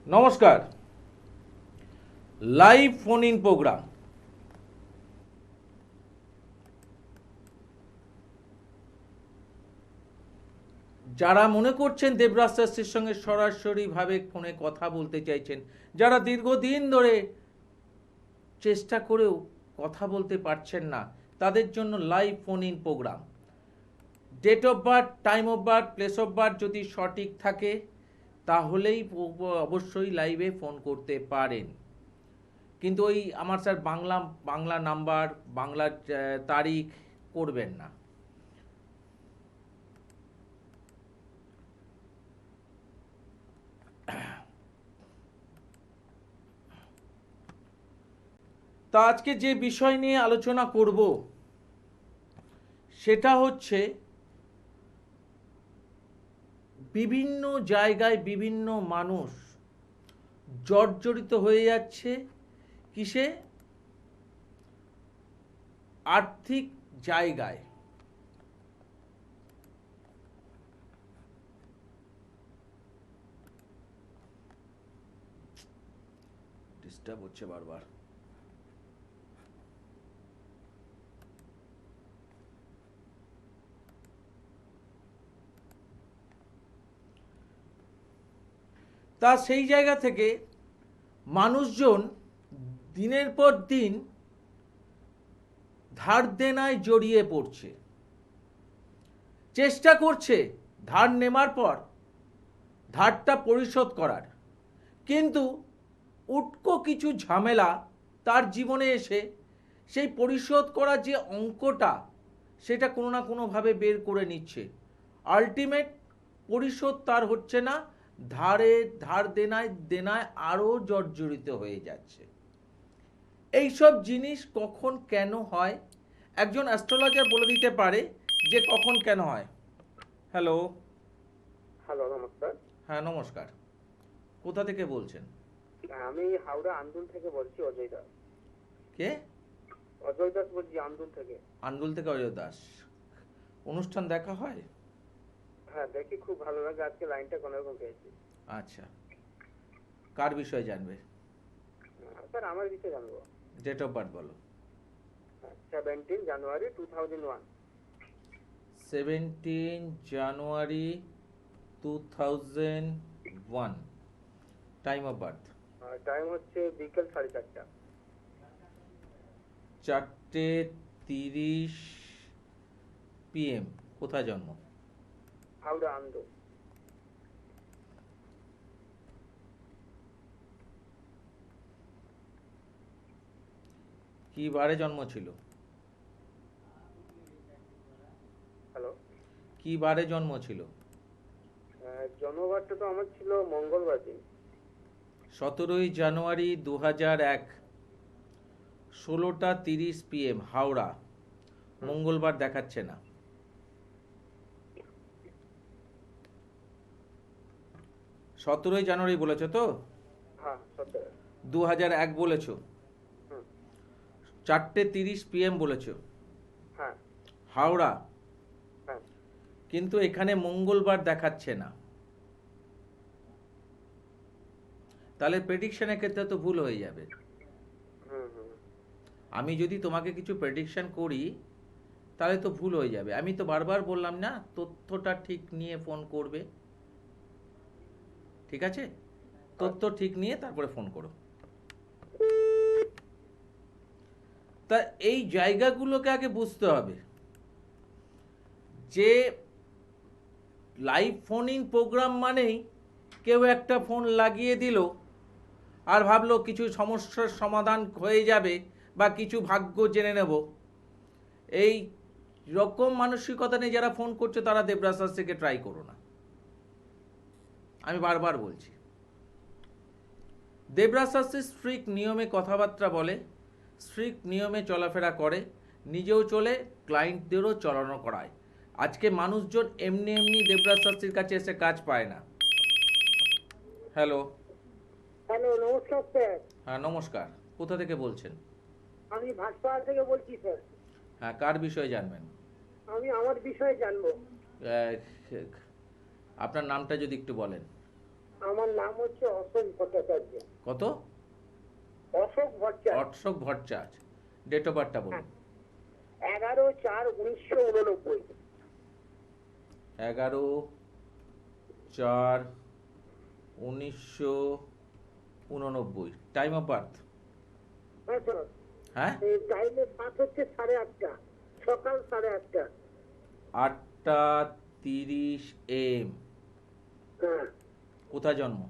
নমস্কার। Live phone in program. যারা মনে করছেন দেবরাজ শাস্ত্রীর সঙ্গে সরাসরিভাবে ফোনে কথা বলতে চাইছেন, যারা দীর্ঘদিন ধরে চেষ্টা করেও কথা বলতে পারছেন না, তাদের জন্য live phone in program. Date of birth, time of birth, place of birth যদি সঠিক থাকে তাহলেই অবশ্যই লাইভে ফোন করতে পারেন। কিন্তু ওই আমার স্যার বাংলা বাংলা নাম্বার, বাংলার তারিখ করবেন না। তা আজকে যে বিষয় নিয়ে আলোচনা করব সেটা হচ্ছে বিভিন্ন জায়গায় বিভিন্ন মানুষ জর্জরিত হয়ে যাচ্ছে কিসে? আর্থিক জায়গায়। ডিস্টার্ব হচ্ছে বারবার। তা সেই জায়গা থেকে মানুষজন দিনের পর দিন ধার দেনায় জড়িয়ে পড়ছে, চেষ্টা করছে ধার নেওয়ার পর ধারটা পরিশোধ করার, কিন্তু উটকো কিছু ঝামেলা তার জীবনে এসে সেই পরিশোধ করার যে অঙ্কটা সেটা কোনো না কোনোভাবে বের করে নিচ্ছে। আলটিমেট পরিশোধ তার হচ্ছে না, ধার দেনায় আরও জর্জরিত হয়ে যাচ্ছে। এইসব জিনিস কখন কেন হয় একজন অ্যাস্ট্রোলজার বলে দিতে পারে যে কখন কেন হয়। হ্যালো। হ্যালো, নমস্কার। হ্যাঁ নমস্কার। কোথা থেকে বলছেন? আমি হাওড়া আন্দুল থেকে বলছি, অজয় দাস। কে? অজয় দাস বলছি, আন্দুল থেকে। আন্দুল থেকে অজয় দাস। অনুষ্ঠান দেখা হয়? হ্যাঁ দেখি, খুব ভালো লাগে। আজকে লাইনটা কোনো রকম পেয়েছি। আচ্ছা, কার বিষয়ে জানবে? স্যার আমার বিষয়ে জানবো। ডেট অফ বার্থ বলো। 17 জানুয়ারি 2001। 17 জানুয়ারি 2001। Time of birth? টাইম হচ্ছে বিকেল 4:30। 4:30 PM। কোথায় জন্ম? হাওড়া আন্দুল। কি বারে জন্ম ছিল? হ্যালো। কি বারে জন্ম ছিল? জন্মবারটা তো আমার ছিল মঙ্গলবার দিন। 17 জানুয়ারি 2001, 16:30 PM, হাওড়া। মঙ্গলবার দেখাচ্ছে না। 17 জানুয়ারি বলেছো তো? হ্যাঁ, 17। 2001 বলেছো। হুম। 4:30 PM বলেছো। হ্যাঁ। হাওড়া। হ্যাঁ। কিন্তু এখানে মঙ্গলবার দেখাচ্ছে না, তাহলে প্রেডিকশনের ক্ষেত্রে তো ভুল হয়ে যাবে। হুম হুম। আমি যদি তোমাকে কিছু প্রেডিকশন করি তাহলে তো ভুল হয়ে যাবে। আমি তো বারবার বললাম না তথ্যটা ঠিক নিয়ে ফোন করবে, ঠিক আছে? তথ্য ঠিক নিয়ে তারপরে ফোন করো। তা এই জায়গাগুলোকে আগে বুঝতে হবে যে লাইভ ফোন ইন প্রোগ্রাম মানেই কেউ একটা ফোন লাগিয়ে দিল আর ভাবলো কিছু সমস্যার সমাধান হয়ে যাবে বা কিছু ভাগ্য জেনে নেব। এই রকম মানসিকতা নিয়ে যারা ফোন করছে তারা দেবরাজ শাস্ত্রীকে ট্রাই করো না। আমি বারবার বলছি, দেবরাজ শাস্ত্রী স্ট্রিক্ট নিয়মে কথাবার্তা বলে, স্ট্রিক্ট নিয়মে চলাফেরা করে, নিজেও চলে, ক্লায়েন্টদেরও চলানো করায়। আজকে মানুষজন এমনি এমনি দেবরাজ শাস্ত্রীর কাছে এসে কাজ পায় না। হ্যালো। হ্যালো, নমস্কার স্যার। হ্যাঁ নমস্কার। কোথা থেকে বলছেন? আমি ভাটপাড়া থেকে বলছি স্যার। হ্যাঁ, কার বিষয়ে জানবেন? আমি আমার বিষয়ে জানবো। আপনার নামটা যদি একটু বলেন। আমার নাম হচ্ছে অশোক ভট্টাচার্য। ভট্টাচার্য। কত? অশোক ভট্টাচার্য। অশোক ভট্টাচার্য। ডেট অফ বার্থটা বলুন। 11/4/1989। 11/4/1989। Time of birth? হ্যাঁ স্যার। হ্যাঁ, টাইমের বাস হচ্ছে 8:30, সকাল 8:30। 8:30 AM। হ্যাঁ, কোথায় জন্ম?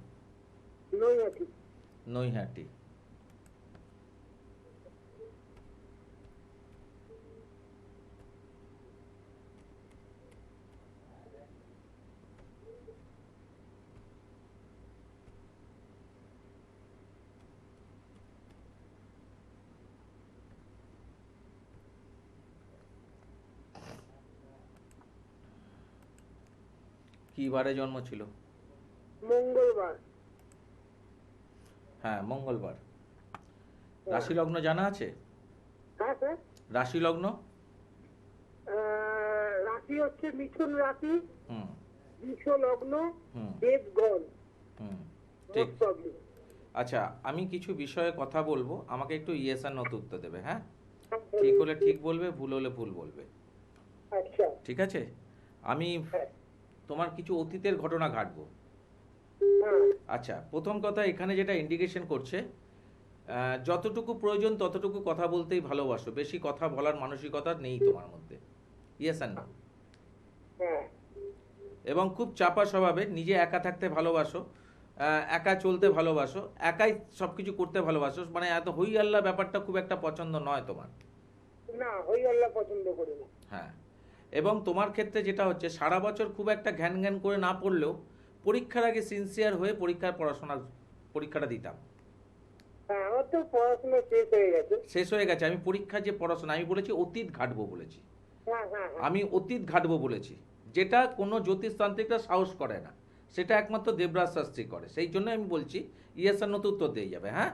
নৈহাটি। নৈহাটি। কি বারে জন্ম ছিল? মঙ্গলবার। হ্যাঁ, মঙ্গলবার। রাশি লগ্ন জানা আছে? হ্যাঁ স্যার। রাশি লগ্ন? রাশি হচ্ছে মিথুন রাশি, হুম বৃষ লগ্ন, হুম দেবগণ। হুম, ঠিক। Most probably। আচ্ছা, আমি কিছু বিষয়ে কথা বলবো, আমাকে একটু ইয়েস আর নোতে উত্তর দেবে। হ্যাঁ, ঠিক হলে ঠিক বলবে, ভুল হলে ভুল বলবে। আচ্ছা। ঠিক আছে? আমি হ্যাঁ। তোমার কিছু অতীতের ঘটনা ঘাটবো। হ্যাঁ। আচ্ছা, প্রথম কথা এখানে যেটা ইন্ডিকেশন করছে, যতটুকু প্রয়োজন ততটুকু কথা বলতেই ভালোবাসো, বেশি কথা বলার মানসিকতা নেই তোমার মধ্যে। ইয়েস আর নো? হ্যাঁ। এবং খুব চাপা স্বভাবের, নিজে একা থাকতে ভালোবাসো, একা চলতে ভালোবাসো, একাই সব কিছু করতে ভালোবাসো, মানে এত হই আল্লাহ ব্যাপারটা খুব একটা পছন্দ নয় তোমার। না, হই আল্লাহ পছন্দ করি না। হ্যাঁ, এবং তোমার ক্ষেত্রে যেটা হচ্ছে, সারা বছর খুব একটা ঘ্যান ঘ্যান করে না পড়লেও পরীক্ষার আগে সিনসিয়ার হয়ে পরীক্ষাটা দিতাম। হ্যাঁ, আমার তো পড়াশোনা শেষ হয়ে গেছে। শেষ হয়ে গেছে। আমি পরীক্ষার যে পড়াশোনা, আমি বলেছি অতীত ঘাটবো বলেছি। হ্যাঁ হ্যাঁ হ্যাঁ। আমি অতীত ঘাটবো বলেছি, যেটা কোনো জ্যোতিষতান্ত্রিকরা সাহস করে না, সেটা একমাত্র দেবরাজ শাস্ত্রী করে। সেই জন্য আমি বলছি ইয়েস আর নোতে উত্তর দিয়ে যাবে। হ্যাঁ,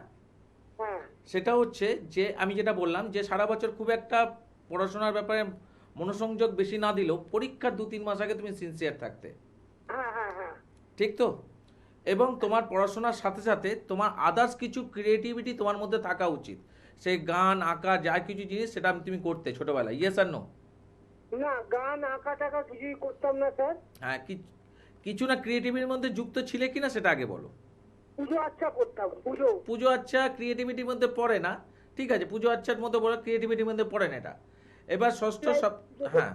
হ্যাঁ সেটা হচ্ছে যে আমি যেটা বললাম যে সারা বছর খুব একটা পড়াশোনার ব্যাপারে মনোসংযোগ বেশি না দিলেও পরীক্ষার 2-3 মাস আগে তুমি সিনসিয়ার থাকতে। হ্যাঁ হ্যাঁ হ্যাঁ। ঠিক তো? এবং তোমার পড়াশোনার সাথে সাথে তোমার আদার্স কিছু ক্রিয়েটিভিটি তোমার মধ্যে থাকা উচিত। সেই গান, আঁকা, যা কিছু জিনিস সেটা তুমি করতে ছোটবেলায়। ইয়েস আর নো? না, গান আঁকা টাকা কিছুই করতাম না স্যার। হ্যাঁ, কিছু না ক্রিয়েটিভিটির মধ্যে যুক্ত ছিলে কিনা সেটা আগে বলো। পুজো আচ্ছা করতাম। পুজো। পুজো আচ্ছা ক্রিয়েটিভিটির মধ্যে পড়ে না, ঠিক আছে, পুজো আচ্ছার মধ্যে বলো, ক্রিয়েটিভিটির মধ্যে পড়ে না এটা। এবার ষষ্ঠ হ্যাঁ,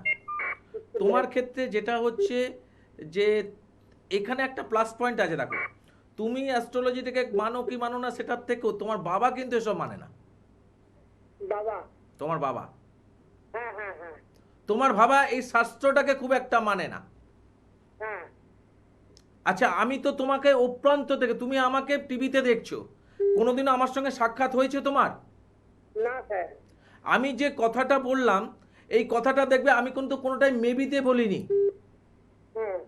তোমার ক্ষেত্রে যেটা হচ্ছে যে এখানে একটা প্লাস পয়েন্ট আছে। দেখো, তুমি অ্যাস্ট্রোলজিটাকে মানো কি মানো না সেটার থেকেও তোমার বাবা কিন্তু এসব মানে না। বাবা? তোমার বাবা, হ্যাঁ হ্যাঁ হ্যাঁ তোমার বাবা এই শাস্ত্রটাকে খুব একটা মানে না। হ্যাঁ। আচ্ছা, আমি তো তোমাকে অপ্রান্ত থেকে, তুমি আমাকে টিভিতে দেখছো, কোনোদিনও আমার সঙ্গে সাক্ষাৎ হয়েছে তোমার? না স্যার। আমি যে কথাটা বললাম, এই কথাটা দেখবে আমি কিন্তু কোনোটাই মেবিতে বলিনি, হ্যাঁ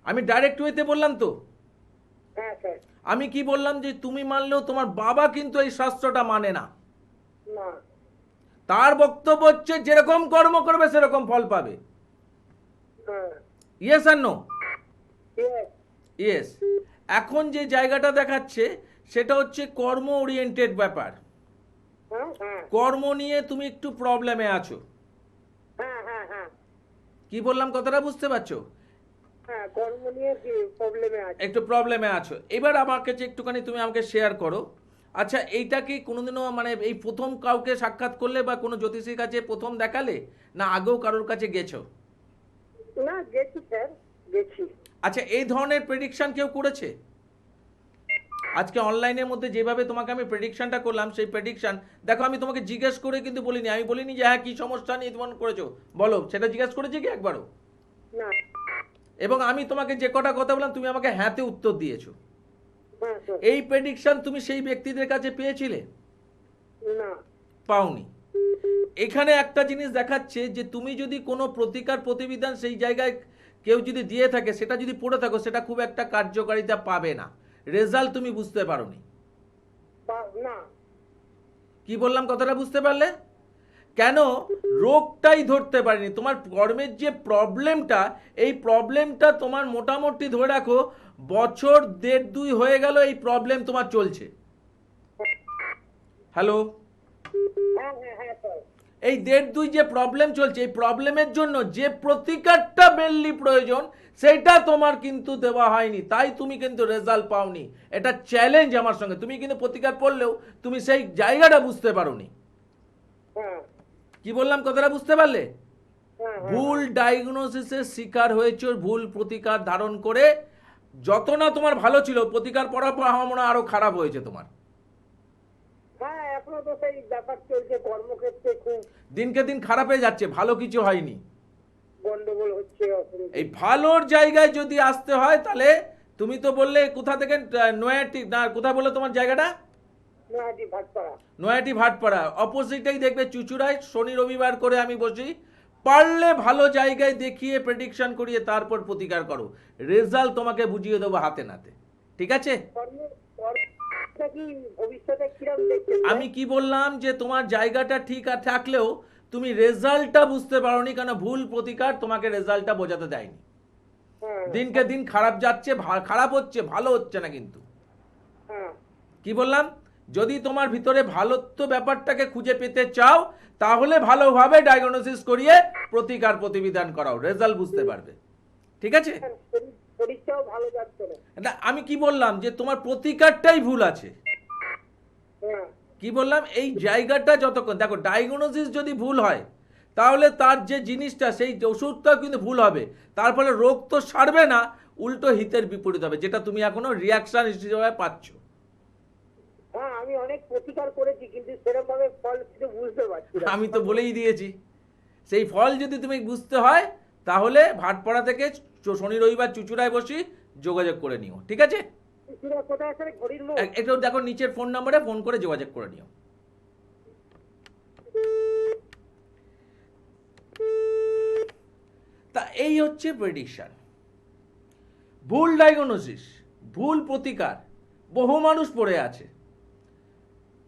আমি ডাইরেক্ট ওয়েতে বললাম তো। হ্যাঁ স্যার। আমি কি বললাম যে তুমি মানলেও তোমার বাবা কিন্তু এই শাস্ত্রটা মানে না। না। তার বক্তব্য হচ্ছে যেরকম কর্ম করবে সেরকম ফল পাবে। হ্যাঁ। ইয়েস আর নো? Yes। ইয়েস। এখন যে জায়গাটা দেখাচ্ছে সেটা হচ্ছে কর্ম ওরিয়েন্টেড ব্যাপার। হ্যাঁ হ্যাঁ কর্ম নিয়ে তুমি একটু প্রবলেমে আছো। হ্যাঁ হ্যাঁ হ্যাঁ কি বললাম কথাটা বুঝতে পারছো? হ্যাঁ। কর্ম নিয়ে কি প্রবলেমে আছে? একটু প্রবলেমে আছো। এবার আমার কাছে একটুখানি তুমি আমাকে শেয়ার করো। আচ্ছা, এইটা কি কোনোদিনও মানে এই প্রথম কাউকে সাক্ষাৎ করলে বা কোনো জ্যোতিষীর কাছে প্রথম দেখালে, না আগেও কারোর কাছে গেছো? না, গেছি স্যার, গেছি। আচ্ছা, এই ধরনের প্রেডিকশন কেউ করেছে? আজকে অনলাইনের মধ্যে যেভাবে তোমাকে আমি প্রেডিকশনটা করলাম, সেই প্রেডিকশন দেখো, আমি তোমাকে জিজ্ঞেস করে কিন্তু বলিনি। আমি বলিনি যে হ্যাঁ কি সমস্যা নিয়ে তোমার করেছো বলো, সেটা জিজ্ঞেস করেছি কি একবারও? না। এবং আমি তোমাকে যে কটা কথা বললাম তুমি আমাকে হ্যাঁতে উত্তর দিয়েছো। হ্যাঁ স্যার। এই প্রেডিকশন তুমি সেই ব্যক্তিদের কাছে পেয়েছিলে? না। পাওনি। এখানে একটা জিনিস দেখাচ্ছে যে তুমি যদি কোনো প্রতিকার প্রতিবিধান সেই জায়গায় কেউ যদি দিয়ে থাকে, সেটা যদি পড়ে থাকো, সেটা খুব একটা কার্যকারিতা পাবে না। রেজাল্ট তুমি বুঝতে পারোনি। না। কি বললাম কথাটা বুঝতে পারলে? কেন? রোগটাই ধরতে পারিনি। তোমার কর্মের যে প্রবলেমটা, এই প্রবলেমটা তোমার মোটামুটি ধরে রাখো বছর 1.5-2 হয়ে গেল এই প্রবলেম তোমার চলছে। হ্যালো, হ্যাঁ হ্যাঁ হ্যাঁ স্যার। এই 1.5-2 যে প্রবলেম চলছে, এই প্রবলেমের জন্য যে প্রতিকারটা মেনলি প্রয়োজন সেটা তোমার কিন্তু দেওয়া হয়নি, তাই তুমি কিন্তু রেজাল্ট পাওনি। এটা চ্যালেঞ্জ আমার সঙ্গে। তুমি কিন্তু প্রতিকার পড়লেও তুমি সেই জায়গাটা বুঝতে পারোনি। হ্যাঁ কি বললাম কথাটা বুঝতে পারলে? হ্যাঁ হ্যাঁ, ভুল হ্যাঁ। ডায়াগনোসিসের শিকার হয়েছে, ভুল প্রতিকার ধারণ করে। যত না তোমার ভালো ছিল, প্রতিকার পড়ার পর আমার মনে হয় আরো খারাপ হয়েছে তোমার। হ্যাঁ এখনো তো সেই ব্যাপার চলছে, কর্মক্ষেত্রে খুব দিনকে দিন খারাপ হয়ে যাচ্ছে, ভালো কিছু হয়নি। গন্ডগোল হচ্ছে, অসুবিধা। এই ভালোর জায়গায় যদি আসতে হয় তাহলে তুমি তো বললে কোথা থেকে, নয়াটি না কোথায় বললে তোমার জায়গাটা? নয়াটি ভাটপাড়া। নয়াটি ভাটপাড়া অপোজিটেই দেখবে চুচুড়ায় শনি রবিবার করে আমি বসি। পারলে ভালো জায়গায় দেখিয়ে প্রেডিকশন করিয়ে তারপর প্রতিকার করো, রেজাল্ট তোমাকে বুঝিয়ে দেবো হাতে নাতে। ঠিক আছে? কর্মটা কি ভবিষ্যতে কিরকম দেখছেন? আমি কি বললাম যে তোমার জায়গাটা ঠিক থাকলেও তুমি রেজাল্টটা বুঝতে পারোনি, কেন ভুল প্রতিকার তোমাকে রেজাল্টটা বোঝাতে দেয়নি। হ্যাঁ দিনকে দিন খারাপ যাচ্ছে, খারাপ হচ্ছে, ভালো হচ্ছে না কিন্তু। হ্যাঁ কি বললাম? যদি তোমার ভিতরে ভালোত্ব ব্যাপারটাকে খুঁজে পেতে চাও তাহলে ভালোভাবে ডায়াগনোসিস করিয়ে প্রতিকার প্রতিবিধান করাও, রেজাল্ট বুঝতে পারবে। ঠিক আছে? হ্যাঁ, শরীরটাও ভালো যাচ্ছে না। না, আমি কি বললাম যে তোমার প্রতিকারটাই ভুল আছে। হ্যাঁ কি বললাম? এই জায়গাটা যতক্ষণ দেখো, ডায়াগনোসিস যদি ভুল হয় তাহলে তার যে জিনিসটা সেই ওষুধটাও কিন্তু ভুল হবে, তার ফলে রোগ তো সারবে না, উল্টো হিতের বিপরীত হবে, যেটা তুমি এখনো রিয়াকশন হিসেবে পাচ্ছ। হ্যাঁ, আমি অনেক প্রতিকার করেছি কিন্তু সেরকম ভাবে ফল কিছু বুঝতে পারছি না। আমি তো বলেই দিয়েছি, সেই ফল যদি তুমি বুঝতে হয় তাহলে ভাটপাড়া থেকে শনি রবিবার চুচুড়ায় বসি যোগাযোগ করে নিও। ঠিক আছে? চুচুড়া কোথায় স্যার? ঘড়ির মোড়? একটু দেখো নিচের ফোন নম্বরে ফোন করে যোগাযোগ করে নিও। তা এই হচ্ছে প্রেডিকশন। ভুল ডায়াগনোসিস, ভুল প্রতিকার, বহু মানুষ পড়ে আছে।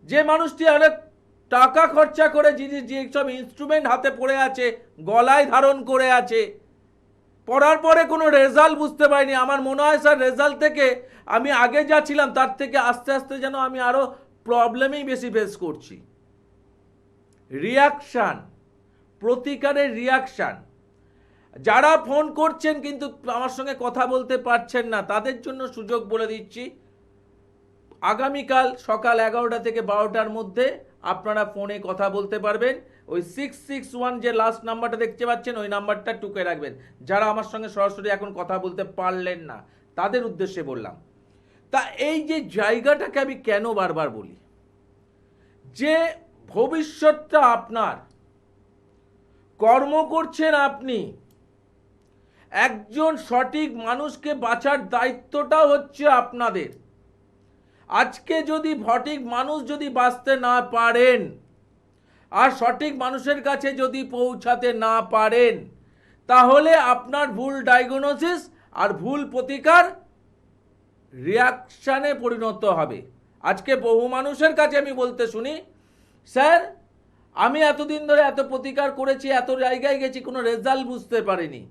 যে মানুষটি অনেক টাকা খরচা করে জিনিস, যে সব ইনস্ট্রুমেন্ট হাতে পড়ে আছে, গলায় ধারণ করে আছে, পড়ার পরে কোনো রেজাল্ট বুঝতে পারিনি। আমার মনে হয় স্যার রেজাল্ট থেকে আমি আগে যা ছিলাম তার থেকে আস্তে আস্তে যেন আমি আরো প্রবলেমেই বেশি ফেস করছি। রিয়াকশান, প্রতিকারের রিয়াকশান। যারা ফোন করছেন কিন্তু আমার সঙ্গে কথা বলতে পারছেন না, তাদের জন্য সুযোগ বলে দিচ্ছি, আগামীকাল সকাল 11টা থেকে 12টার মধ্যে আপনারা ফোনে কথা বলতে পারবেন। ওই 661 যে লাস্ট নাম্বারটা দেখতে পাচ্ছেন ওই নাম্বারটা টুকে রাখবেন। যারা আমার সঙ্গে সরাসরি এখন কথা বলতে পারলেন না তাদের উদ্দেশ্যে বললাম। তা এই যে জায়গাটাকে আমি কেন বারবার বলি, যে ভবিষ্যৎটা আপনার, কর্ম করছেন আপনি, একজন সঠিক মানুষকে বাঁচার দায়িত্বটাও হচ্ছে আপনাদের। আজকে যদি সঠিক মানুষ যদি বাঁচতে না পারেন আর সঠিক মানুষের কাছে যদি পৌঁছাতে না পারেন তাহলে আপনার ভুল ডায়াগনোসিস আর ভুল প্রতিকার রিয়াকশানে পরিণত হবে। আজকে বহু মানুষের কাছে আমি বলতে শুনি, স্যার আমি এতদিন ধরে এত প্রতিকার করেছি, এত জায়গায় গেছি, কোনো রেজাল্ট বুঝতে পারিনি,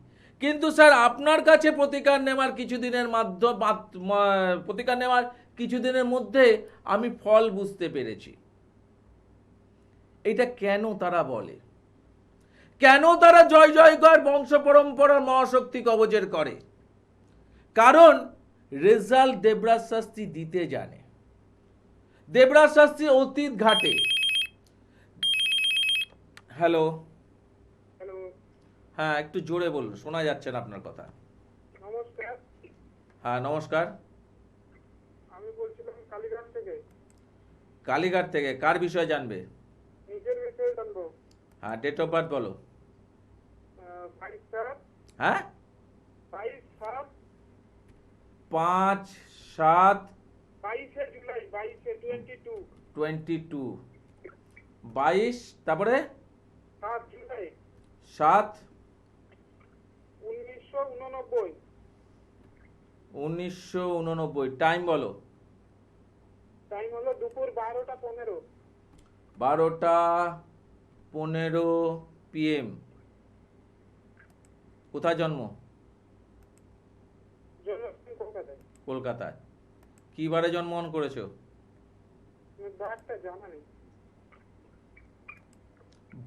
কিন্তু স্যার আপনার কাছে প্রতিকার নেওয়ার কিছুদিনের মধ্যে আমি ফল বুঝতে পেরেছি। এটা কেন তারা বলে? কেন তারা জয় জয়কার বংশ পরম্পরার মহাশক্তি কবচের করে? কারণ রেজাল্ট দেবরাজ শাস্ত্রী দিতে জানে। দেবরাজ শাস্ত্রী অতীত ঘাটে। হ্যালো, হ্যালো, হ্যাঁ একটু জোরে বলুন, শোনা যাচ্ছে না আপনার কথা। নমস্কার। হ্যাঁ নমস্কার। আমি বলছিলাম কালীঘাট থেকে। কালীঘাট থেকে কার বিষয়ে জানবে? নিজের বিষয়ে জানবো। হ্যাঁ, ডেট অফ বার্থ বলো। 5/7, হ্যাঁ, 22/7, 5/7, 22শে জুলাই, 22 22, 22, তারপরে 7 জুলাই 7, 1989। 1989। টাইম বলো। টাইম হলো দুপুর 12টা 15। 12টা 15 PM। কোথায় জন্ম? জন্মস্থান কলকাতায়। কলকাতায়। কি বারে জন্মগ্রহণ করেছো? বারটা জানা নেই।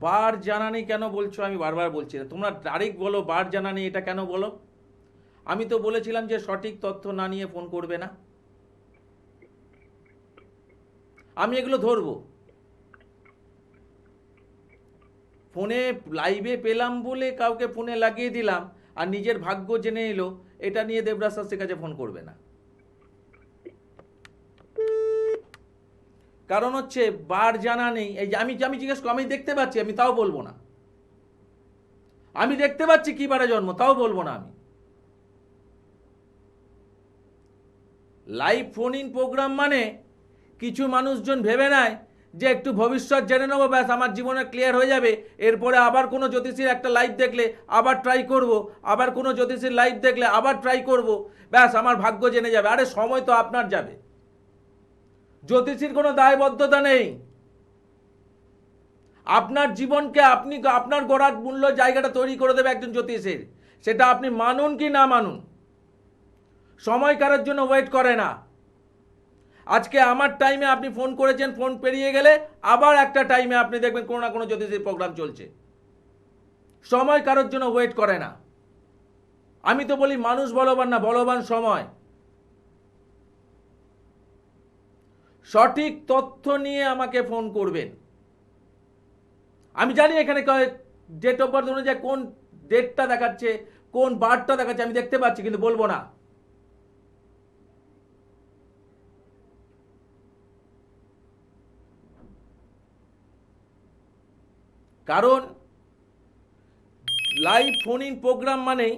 বার জানা নেই কেন বলছো? আমি বারবার বলছি না, তোমরা তারিখ বলো, বার জানা নেই এটা কেন বলো? আমি তো বলেছিলাম যে সঠিক তথ্য না নিয়ে ফোন করবে না। আমি এগুলো ধরবো। ফোনে লাইভে পেলাম বলে কাউকে ফোনে লাগিয়ে দিলাম আর নিজের ভাগ্য জেনে এলো, এটা নিয়ে দেবরাজ শাস্ত্রীর কাছে ফোন করবে না। কারণ হচ্ছে বার জানা নেই। এই যে আমি আমি জিজ্ঞেস করি, আমি দেখতে পাচ্ছি, আমি তাও বলবো না। আমি দেখতে পাচ্ছি কি বারে জন্ম, তাও বলবো না আমি। লাইভ ফোন ইন প্রোগ্রাম মানে কিছু মানুষজন ভেবে নেয় যে একটু ভবিষ্যৎ জেনে নেবো, ব্যাস আমার জীবনে ক্লিয়ার হয়ে যাবে, এরপরে আবার কোনো জ্যোতিষীর একটা লাইভ দেখলে আবার ট্রাই করব, আবার কোনো জ্যোতিষীর লাইভ দেখলে আবার ট্রাই করব, ব্যাস আমার ভাগ্য জেনে যাবে। আরে সময় তো আপনার যাবে, জ্যোতিষীর কোনো দায়বদ্ধতা নেই। আপনার জীবনকে আপনি আপনার গড়ার মূল্য জায়গাটা তৈরি করে দেবে একজন জ্যোতিষীর, সেটা আপনি মানুন কি না মানুন। সময় কারোর জন্য ওয়েট করে না। আজকে আমার টাইমে আপনি ফোন করেছেন, ফোন পেরিয়ে গেলে আবার একটা টাইমে আপনি দেখবেন কোনো না কোনো জ্যোতিষীর প্রোগ্রাম চলছে। সময় কারোর জন্য ওয়েট করে না। আমি তো বলি মানুষ বলবান না, বলবান সময়। সঠিক তথ্য নিয়ে আমাকে ফোন করবেন। আমি জানি এখানে ডেট অফ বার্থ অনুযায়ী কোন ডেটটা দেখাচ্ছে, কোন বারটা দেখাচ্ছে আমি দেখতে পাচ্ছি, কিন্তু বলবো না। কারণ লাইভ ফোন ইন প্রোগ্রাম মানেই,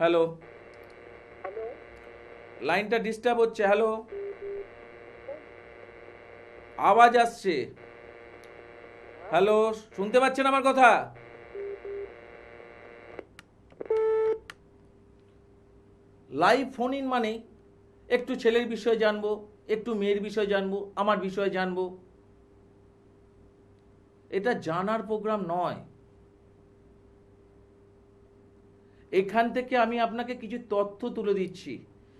হ্যালো, হ্যালো, লাইনটা ডিস্টার্ব হচ্ছে, হ্যালো, আওয়াজ আসছে, হ্যালো, শুনতে পাচ্ছেন আমার কথা? লাইভ ফোন ইন মানেই একটু ছেলের বিষয়ে জানবো, একটু মেয়ের বিষয়ে জানবো, আমার বিষয়ে জানবো। এটা জানার প্রোগ্রাম নয়। এখান থেকে আমি আপনাকে কিছু তথ্য তুলে দিচ্ছি,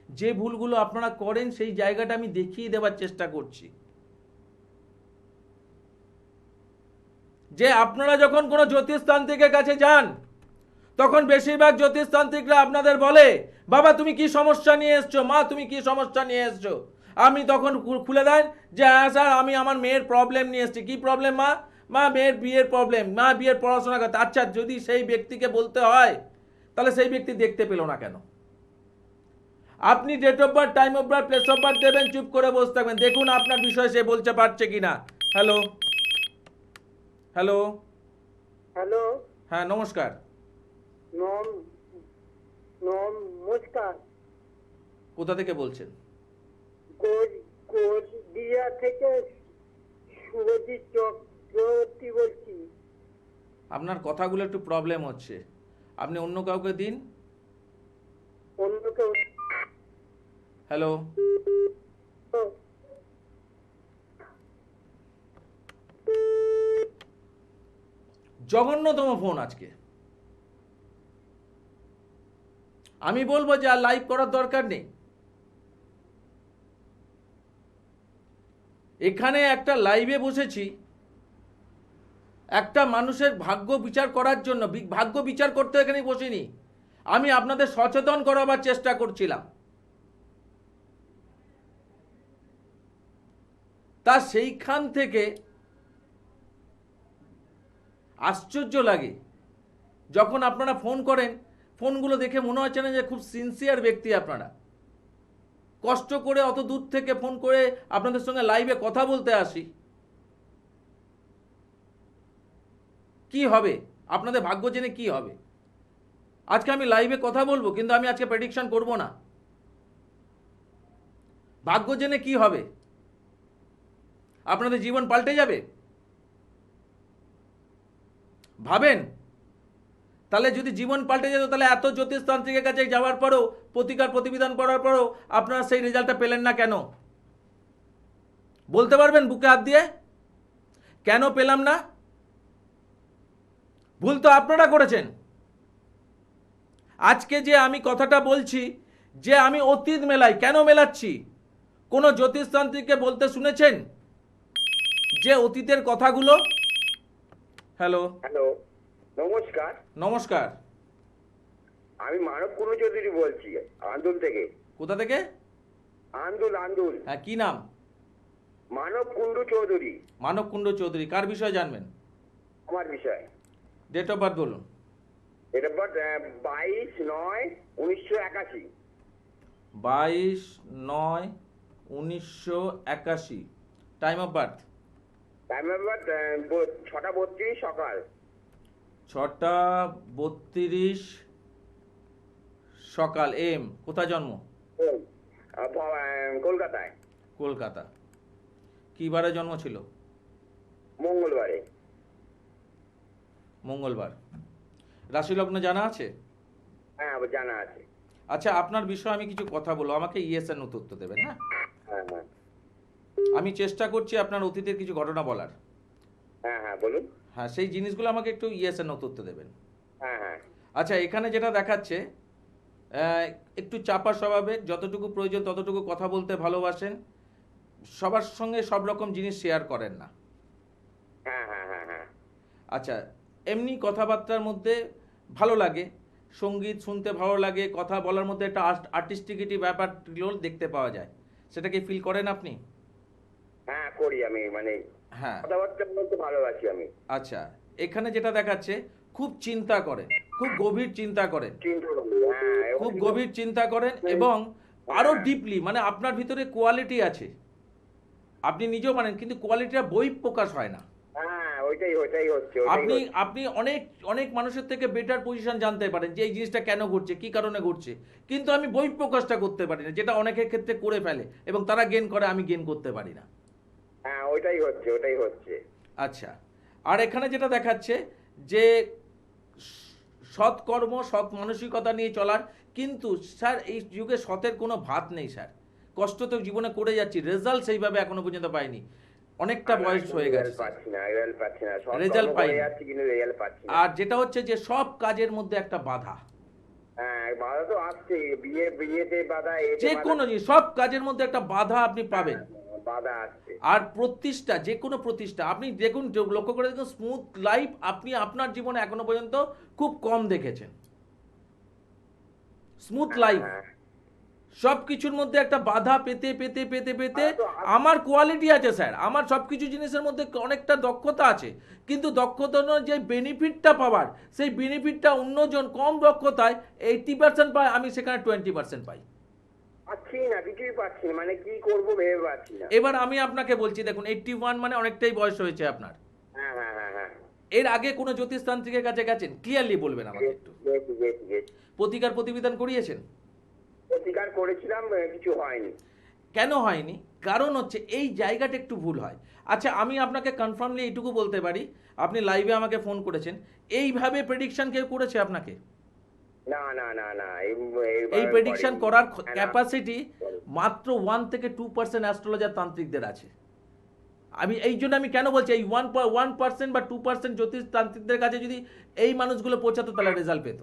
যে ভুলগুলো আপনারা করেন সেই জায়গাটা আমি দেখিয়ে দেওয়ার চেষ্টা করছি। যে আপনারা যখন কোনো জ্যোতিষতান্ত্রিকের কাছে যান, তখন বেশিরভাগ জ্যোতিষতান্ত্রিকরা আপনাদের বলে, বাবা তুমি কি সমস্যা নিয়ে এসছো, মা তুমি কি সমস্যা নিয়ে এসছো। আমি তখন খুলে দেন যে হ্যাঁ স্যার আমি আমার মেয়ের প্রবলেম নিয়ে এসেছি। কি প্রবলেম মা? মা মেয়ের বিয়ের প্রবলেম, মা বিয়ের পড়াশোনা করতে। আচ্ছা, যদি সেই ব্যক্তিকে বলতে হয় তাহলে সেই ব্যক্তি দেখতে পেল না কেন? আপনি date of birth, time of birth, place of birth দেবেন, চুপ করে বসে থাকবেন, দেখুন আপনার বিষয়ে সে বলতে পারছে কিনা। হ্যালো, হ্যালো, হ্যালো, হ্যাঁ নমস্কার। নমস্কার। কোথা থেকে বলছেন? কোচবিহার থেকে শুভজিৎ চক্রবর্তী বলছি। আপনার কথাগুলো একটু প্রবলেম হচ্ছে, আপনি অন্য কাউকে দিন। অন্য কেউ? হ্যালো, জঘন্যতম ফোন আজকে। আমি বলবো যে আর লাইভ করার দরকার নেই। এখানে একটা লাইভে বসেছি একটা মানুষের ভাগ্য বিচার করার জন্য। ভাগ্য বিচার করতে এখানে বসিনি, আমি আপনাদের সচেতন করাবার চেষ্টা করছিলাম। তা সেইখান থেকে আশ্চর্য লাগে যখন আপনারা ফোন করেন, ফোনগুলো দেখে মনে হচ্ছে না যে খুব সিনসিয়ার ব্যক্তি আপনারা। কষ্ট করে অত দূর থেকে ফোন করে আপনাদের সঙ্গে লাইভে কথা বলতে আসি। কি হবে আপনাদের ভাগ্য জেনে কি হবে? আজকে আমি লাইভে কথা বলবো, কিন্তু আমি আজকে প্রেডিকশন করব না। ভাগ্য জেনে কি হবে? আপনাদের জীবন পাল্টে যাবে ভাবেন? তাহলে যদি জীবন পাল্টে যেত তাহলে এত জ্যোতিষতান্ত্রিকের কাছে যাওয়ার পরেও, প্রতিকার প্রতিবিধান করার পরেও আপনারা সেই রেজাল্টটা পেলেন না কেন? বলতে পারবেন বুকে হাত দিয়ে কেন পেলাম না? ভুল তো আপনারা করেছেন। আজকে যে আমি কথাটা বলছি যে আমি অতীত মেলাই, কেন মেলাচ্ছি? কোনো জ্যোতিষতান্ত্রিককে বলতে শুনেছেন যে অতীতের কথাগুলো? হ্যালো, হ্যালো, নমস্কার। নমস্কার। আমি মানব কুণ্ডু চৌধুরী বলছি, আন্দুল থেকে। কোথা থেকে? আন্দুল। হ্যাঁ, কি নাম? মানব কুণ্ডু চৌধুরী। মানব কুণ্ড চৌধুরী। কার বিষয়ে জানবেন? আমার বিষয়। ডেট অফ বার্থ বলুন। এটা 22/9/1981। 22/9/1981। Time of birth? Time number 6:32 সকাল। 6:32 সকাল। এম। কোথায় জন্ম? কলকাতায়। কলকাতা। কি বারে জন্ম ছিল? মঙ্গলবারে। মঙ্গলবার। রাশি লগ্ন জানা আছে? হ্যাঁ, জানা আছে। আচ্ছা, আপনার বিষয়ে আমি কিছু কথা বলবো, আমাকে ইয়েস এর উত্তর দেবেন। হ্যাঁ, হ্যাঁ হ্যাঁ আমি চেষ্টা করছি আপনার অতীতের কিছু ঘটনা বলার। হ্যাঁ হ্যাঁ বলুন। হ্যাঁ, সেই জিনিসগুলো আমাকে একটু ইয়েস এর উত্তর দেবেন। হ্যাঁ হ্যাঁ আচ্ছা, এখানে যেটা দেখাচ্ছে, একটু চাপা স্বভাবের, যতটুকু প্রয়োজন ততটুকু কথা বলতে ভালোবাসেন, সবার সঙ্গে সব রকম জিনিস শেয়ার করেন না। হ্যাঁ হ্যাঁ হ্যাঁ হ্যাঁ আচ্ছা, এমনি কথাবার্তার মধ্যে ভালো লাগে, সঙ্গীত শুনতে ভালো লাগে, কথা বলার মধ্যে একটা আর্টিস্টিকিটি ব্যাপারগুলো দেখতে পাওয়া যায়। সেটাকে ফিল করেন আপনি? হ্যাঁ করি আমি, মানে হ্যাঁ। কথাবার্তা বলতে ভালোবাসি আমি। আচ্ছা, এখানে যেটা দেখাচ্ছে, খুব চিন্তা করেন, খুব গভীর চিন্তা করেন, চিন্তা করি, হ্যাঁ। খুব গভীর চিন্তা করেন, এবং আরো ডিপলি, মানে আপনার ভিতরে কোয়ালিটি আছে, আপনি নিজেও মানেন, কিন্তু কোয়ালিটিটা বই প্রকাশ হয় না। হ্যাঁ, ওইটাই হচ্ছে। আপনি আপনি অনেক অনেক মানুষের থেকে বেটার পজিশন জানতে পারেন যে এই জিনিসটা কেন ঘটছে, কি কারণে ঘটছে, কিন্তু আমি বই প্রকাশটা করতে পারি না, যেটা অনেকের ক্ষেত্রে করে ফেলে এবং তারা গেন করে, আমি গেন করতে পারি না। হ্যাঁ, ওইটাই হচ্ছে। আচ্ছা, আর এখানে যেটা দেখাচ্ছে যে সৎ কর্ম, সৎ মানসিকতা নিয়ে চলার, কিন্তু স্যার এই যুগে সতের কোনো ভাত নেই স্যার। কষ্ট তো জীবনে করে যাচ্ছি, রেজাল্ট সেইভাবে এখনো পর্যন্ত পাইনি, অনেকটা বয়স হয়ে গেছে, পাচ্ছি না। রেজাল্ট পাইনি। যাচ্ছি কিন্তু রেজাল্ট পাচ্ছি না। আর যেটা হচ্ছে যে সব কাজের মধ্যে একটা বাধা, হ্যাঁ, বাধা তো আসছে, বিয়েতে বাধা, যে কোনো জিনিস, সব কাজের মধ্যে একটা বাধা আপনি পাবেন। বাধা আসছে। আর প্রতিষ্ঠা, যে কোনো প্রতিষ্ঠা আপনি দেখুন, লক্ষ্য করে দেখুন, স্মুথ লাইফ আপনি আপনার জীবনে এখনো পর্যন্ত খুব কম দেখেছেন। স্মুথ লাইফ, সব কিছুর মধ্যে একটা বাধা পেতে পেতে পেতে পেতে আমার কোয়ালিটি আছে স্যার, আমার সব কিছু জিনিসের মধ্যে অনেকটা দক্ষতা আছে, কিন্তু দক্ষতা নয়, যে বেনিফিটটা পাওয়ার, সেই বেনিফিটটা অন্যজন কম দক্ষতায় 80% পায়, আমি সেখানে 20% পাই। পাচ্ছি না, কিছুই পাচ্ছি না, মানে কি করবো ভেবে পাচ্ছি না। এবার আমি আপনাকে বলছি, দেখুন 81 মানে অনেকটাই বয়স হয়েছে আপনার। হ্যাঁ হ্যাঁ হ্যাঁ হ্যাঁ এর আগে কোনো জ্যোতিষতান্ত্রিকের কাছে গেছেন? ক্লিয়ারলি বলবেন আমাকে একটু। গেছি। প্রতিকার প্রতিবিধান করিয়েছেন? প্রতিকার করেছিলাম, কিছু হয়নি। কেন হয়নি? কারণ হচ্ছে এই জায়গাটা একটু ভুল হয়। আচ্ছা, আমি আপনাকে কনফার্মলি এইটুকু বলতে পারি, আপনি লাইভে আমাকে ফোন করেছেন, এইভাবে প্রেডিকশন কেউ করেছে আপনাকে? না না না না, এই প্রেডিকশন করার ক্যাপাসিটি মাত্র 1 থেকে 2% অ্যাস্ট্রোলজার তান্ত্রিকদের আছে। আমি এই জন্য আমি কেন বলছি, এই 1% বা 2% জ্যোতিষ তান্ত্রিকদের কাছে যদি এই মানুষগুলো পৌঁছাতো, তাহলে রেজাল্ট পেত।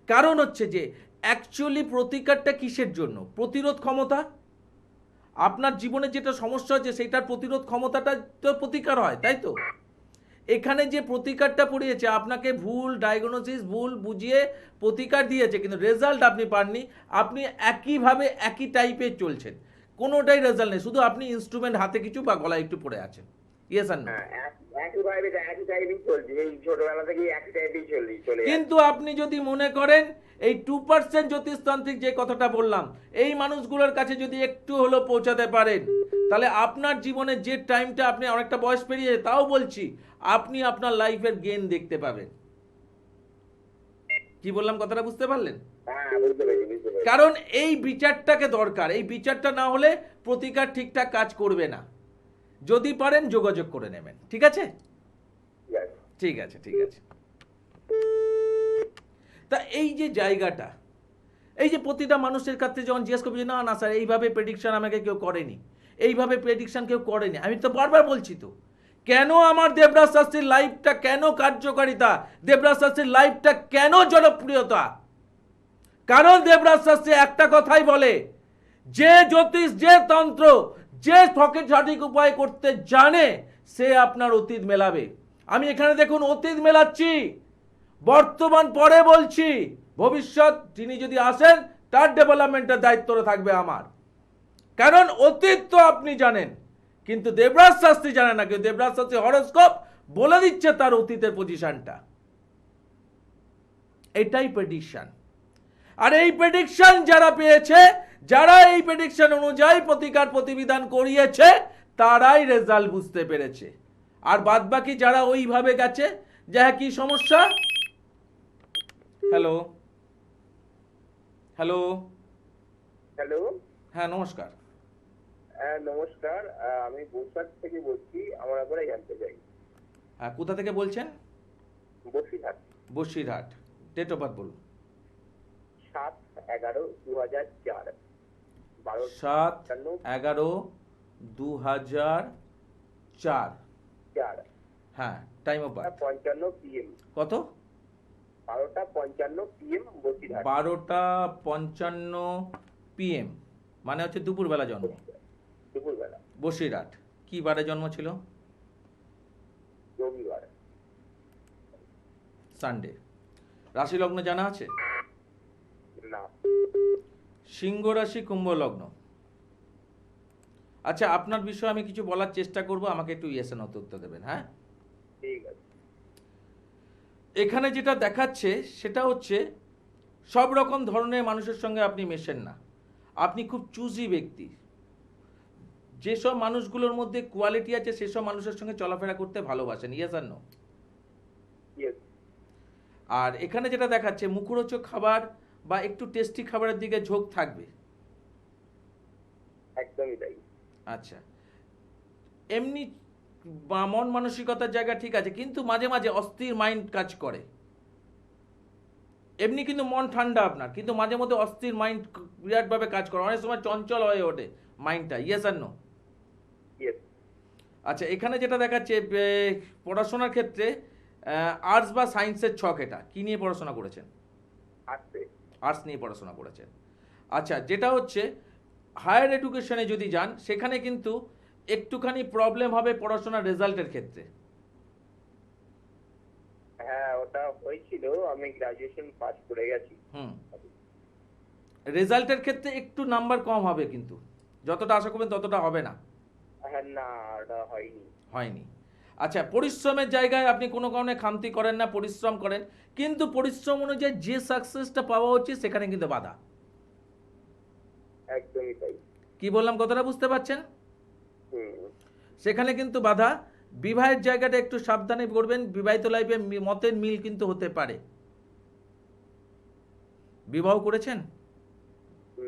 কারণ হচ্ছে যে অ্যাকচুয়ালি প্রতিকারটা কিসের জন্য? প্রতিরোধ ক্ষমতা। আপনার জীবনে যেটা সমস্যা হচ্ছে সেটার প্রতিরোধ ক্ষমতাটা তো প্রতিকার হয়, তাই তো? এখানে যে প্রতিকারটা পড়িয়েছে, আপনাকে ভুল ডায়াগনোসিস, ভুল বুঝিয়ে প্রতিকার দিয়েছে, কিন্তু রেজাল্ট আপনি পাননি। আপনি একইভাবে একই টাইপের চলছেন, কোনোটাই রেজাল্ট নেই, শুধু আপনি ইনস্ট্রুমেন্ট হাতে কিছু বা গলায় একটু পড়ে আছেন। ইয়েস আর নো? একই টাইপই চলছে, এই ছোটবেলা থেকে একই টাইপই চলে। কিন্তু আপনি যদি মনে করেন এই 2% জ্যোতিষতান্ত্রিক যে কথাটা বললাম, এই মানুষগুলোর কাছে যদি একটু হলেও পৌঁছাতে পারেন, তাহলে আপনার জীবনের যে টাইমটা, আপনি অনেকটা বয়স পেরিয়ে, তাও বলছি, আপনি আপনার লাইফের গেন দেখতে পাবেন। কি বললাম, কথাটা বুঝতে পারলেন? হ্যাঁ, বুঝতে পেরেছি। কারণ এই বিচারটাকে দরকার, এই বিচারটা না হলে প্রতিকার ঠিকঠাক কাজ করবে না। যদি পারেন যোগাযোগ করে নেবেন, ঠিক আছে? ঠিক আছে, ঠিক আছে। তা এই যে জায়গাটা, এই যে প্রতিটা মানুষের কাছে যখন জিজ্ঞেস করবি, না না স্যার এইভাবে প্রেডিকশন আমাকে কেউ করেনি, এইভাবে প্রেডিকশন কেউ করেনি, আমি তো বারবার বলছি তো, কেন আমার দেবরাজ শাস্ত্রীর লাইফটা কেন কার্যকারিতা, দেবরাজ শাস্ত্রীর লাইফটা কেন জনপ্রিয়তা? কারণ দেবরাজ শাস্ত্রী একটা কথাই বলে, যে জ্যোতিষ, যে তন্ত্র, যে সঠিক উপায় করতে জানে সে আপনার অতীত মেলাবে। আমি এখানে দেখুন অতীত মেলাচ্ছি, বর্তমান পরে বলছি, ভবিষ্যৎ যিনি যদি আসেন তার ডেভেলপমেন্টের দায়িত্ব থাকবে আমার। কারণ অতীত তো আপনি জানেন, কিন্তু দেবরাজ শাস্ত্রী জানে না। কিন্তু দেবরাজ শাস্ত্রী হরোস্কোপ বলে দিচ্ছে তার অতীতের পজিশনটা। এটাই প্রেডিকশন। আর এই প্রেডিকশন যারা পেয়েছে, যারা এই প্রেডিকশন অনুযায়ী প্রতিকার প্রতিবিধান করিয়েছে, তারাই রেজাল্ট বুঝতে পেরেছে। আর বাদবাকি যারা ওইভাবে গেছে যে হ্যাঁ কি সমস্যা। হ্যালো হ্যালো হ্যালো, হ্যাঁ নমস্কার। নমস্কার। আমি বসিরহাট থেকে বলছি, আমার ব্যাপারে জানতে চাই। হ্যাঁ, কোথা থেকে বলছেন? Basirhat. Basirhat. Date of birth বলুন। 7/11/2004। 7/11/2004। হ্যাঁ, টাইম অফ বার্থ 55 PM। কত? 12:55 PM বসিরহাট। 12:55 PM, মানে হচ্ছে দুপুরবেলা জন্ম। দুপুরবেলা। বসিরহাট। কি বারে জন্ম ছিল? রবিবার। সানডে। রাশি লগ্ন জানা আছে? না। সিংহ রাশি, কুম্ভ লগ্ন। আচ্ছা, আপনার বিষয়ে আমি কিছু বলার চেষ্টা করব, আমাকে একটু ইয়েসে নো উত্তর দেবেন। হ্যাঁ, ঠিক আছে। এখানে যেটা দেখাচ্ছে সেটা হচ্ছে সব রকম ধরনের মানুষের সঙ্গে আপনি মেশেন না। আপনি খুব চুজি ব্যক্তি। যেসব মানুষগুলোর মধ্যে কোয়ালিটি আছে সেসব মানুষের সঙ্গে চলাফেরা করতে ভালোবাসেন। ইয়েস আর নো? Yes. আর এখানে যেটা দেখাচ্ছে মুখরোচক খাবার বা একটু টেস্টি খাবারের দিকে ঝোঁক থাকবে। একদমই তাই। আচ্ছা, এমনি মন মানসিকতার জায়গা ঠিক আছে, কিন্তু মাঝে মাঝে অস্থির মাইন্ড কাজ করে। এমনি কিন্তু মন ঠান্ডা আপনার, কিন্তু মাঝে মধ্যে অস্থির মাইন্ড বিরাটভাবে কাজ করে, অনেক সময় চঞ্চল হয়ে ওঠে মাইন্ডটা। ইয়েস আর নো? Yes. আচ্ছা, এখানে যেটা দেখাচ্ছে পড়াশোনার ক্ষেত্রে আর্টস বা সায়েন্সের ছক। এটা কি নিয়ে পড়াশোনা করেছেন? আসছে। আর্টস নিয়ে পড়াশোনা করেছেন। আচ্ছা, যেটা হচ্ছে হায়ার এডুকেশনে যদি যান সেখানে কিন্তু একটুখানি প্রবলেম হবে পড়াশোনার রেজাল্টের ক্ষেত্রে। হ্যাঁ, ওটা হয়েছিল। আমি গ্রাজুয়েশন পাস করে গেছি। রেজাল্টের ক্ষেত্রে একটু নাম্বার কম হবে, কিন্তু যতটা আশা করবেন ততটা হবে না। হ্যাঁ, না, ওটা হয়নি। আচ্ছা, পরিশ্রমের জায়গায় আপনি কোনো কারণে খামতি করেন না, পরিশ্রম করেন, কিন্তু পরিশ্রম অনুযায়ী যে সাকসেসটা পাওয়া উচিত সেখানে কিন্তু বাধা। একদমই তাই। কি বললাম, কথাটা বুঝতে পারছেন? হুম। সেখানে কিন্তু বাধা। বিবাহের জায়গাটা একটু সাবধানে করবেন। বিবাহিত লাইফে মতের মিল কিন্তু হতে পারে। বিবাহ করেছেন?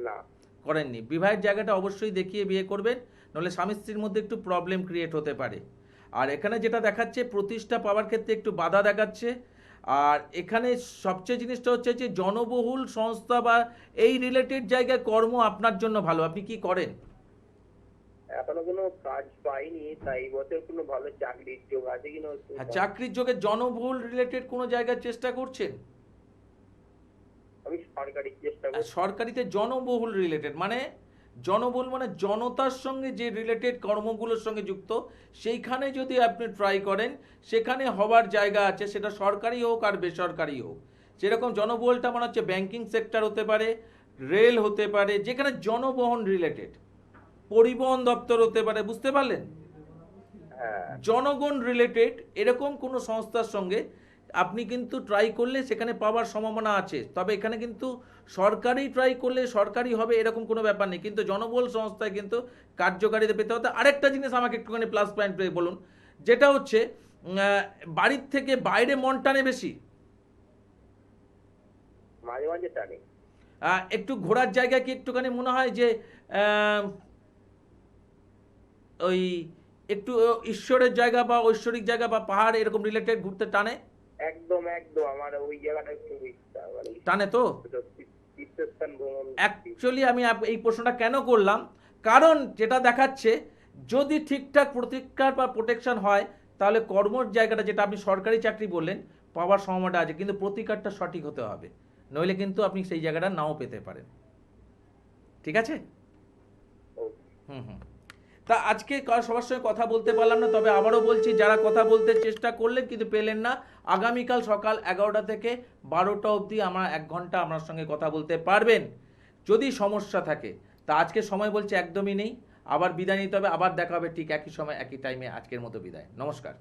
না। করেননি। বিবাহের জায়গাটা অবশ্যই দেখিয়ে বিয়ে করবেন, নাহলে স্বামী স্ত্রীর মধ্যে একটু প্রবলেম ক্রিয়েট হতে পারে। আর এখানে যেটা দেখাচ্ছে প্রতিষ্ঠা পাওয়ার ক্ষেত্রে একটু বাধা দেখাচ্ছে। আর এখানে সবচেয়ে জিনিসটা হচ্ছে যে জনবহুল সংস্থা বা এই রিলেটেড জায়গায় কর্ম আপনার জন্য ভালো। আপনি কি করেন? এখনো কোনো কাজ পাইনি, তাই এই বছর কোনো ভালো চাকরির যোগ আছে কিনা হ্যাঁ, চাকরির যোগে জনবহুল রিলেটেড কোনো জায়গায় চেষ্টা করছেন? আমি সরকারি চেষ্টা আর করছি। সরকারিতে জনবহুল রিলেটেড মানে জনবহুল মানে জনতার সঙ্গে যে রিলেটেড কর্মগুলোর সঙ্গে যুক্ত, সেইখানে যদি আপনি ট্রাই করেন সেখানে হবার জায়গা আছে, সেটা সরকারি হোক আর বেসরকারি হোক। সেরকম জনবহুলটা মানে হচ্ছে ব্যাংকিং সেক্টর হতে পারে, রেল হতে পারে, যেখানে জনবহন রিলেটেড, পরিবহন দপ্তর হতে পারে। বুঝতে পারলেন? হ্যাঁ। জনগণ রিলেটেড এরকম কোনো সংস্থার সঙ্গে আপনি কিন্তু ট্রাই করলে সেখানে পাওয়ার সম্ভাবনা আছে। তবে এখানে কিন্তু সরকারি ট্রাই করলে সরকারি হবে এরকম কোনো ব্যাপার নেই, কিন্তু জনবল সংস্থায় কিন্তু কার্যকারিতা পেতে হতে। আরেকটা জিনিস আমাকে একটুখানি প্লাস পয়েন্ট বলুন, যেটা হচ্ছে বাড়ির থেকে বাইরে মন টানে বেশি। মাঝে মাঝে টানে। একটু ঘোরার জায়গা কি একটুখানি মনে হয় যে ওই একটু ঈশ্বরের জায়গা বা ঐশ্বরিক জায়গা বা পাহাড় এরকম রিলেটেড ঘুরতে টানে? একদম একদম, আমার ওই জায়গাটা একটু ইচ্ছা, মানে টানে তো? তীর্থস্থান ভ্রমণ। অ্যাকচুয়ালি আমি এই প্রশ্নটা কেন করলাম, কারণ যেটা দেখাচ্ছে যদি ঠিকঠাক প্রতিকার বা প্রোটেকশন হয় তাহলে কর্মর জায়গাটা, যেটা আপনি সরকারি চাকরি বললেন, পাওয়ার সম্ভাবনাটা আছে, কিন্তু প্রতিকারটা সঠিক হতে হবে। নইলে কিন্তু আপনি সেই জায়গাটা নাও পেতে পারেন। ঠিক আছে? হুম হুম। তা আজকে সবার সঙ্গে কথা বলতে পারলাম না, তবে আবারও বলছি, যারা কথা বলতে চেষ্টা করলেন কিন্তু পেলেন না, আগামীকাল সকাল 11টা থেকে 12টা অবধি আমরা 1 ঘন্টা আপনার সঙ্গে কথা বলতে পারবেন যদি সমস্যা থাকে। তা আজকে সময় বলছে একদমই নেই, আবার বিদায় নিতে হবে, আবার দেখা হবে ঠিক একই সময় একই টাইমে। আজকের মতো বিদায়, নমস্কার।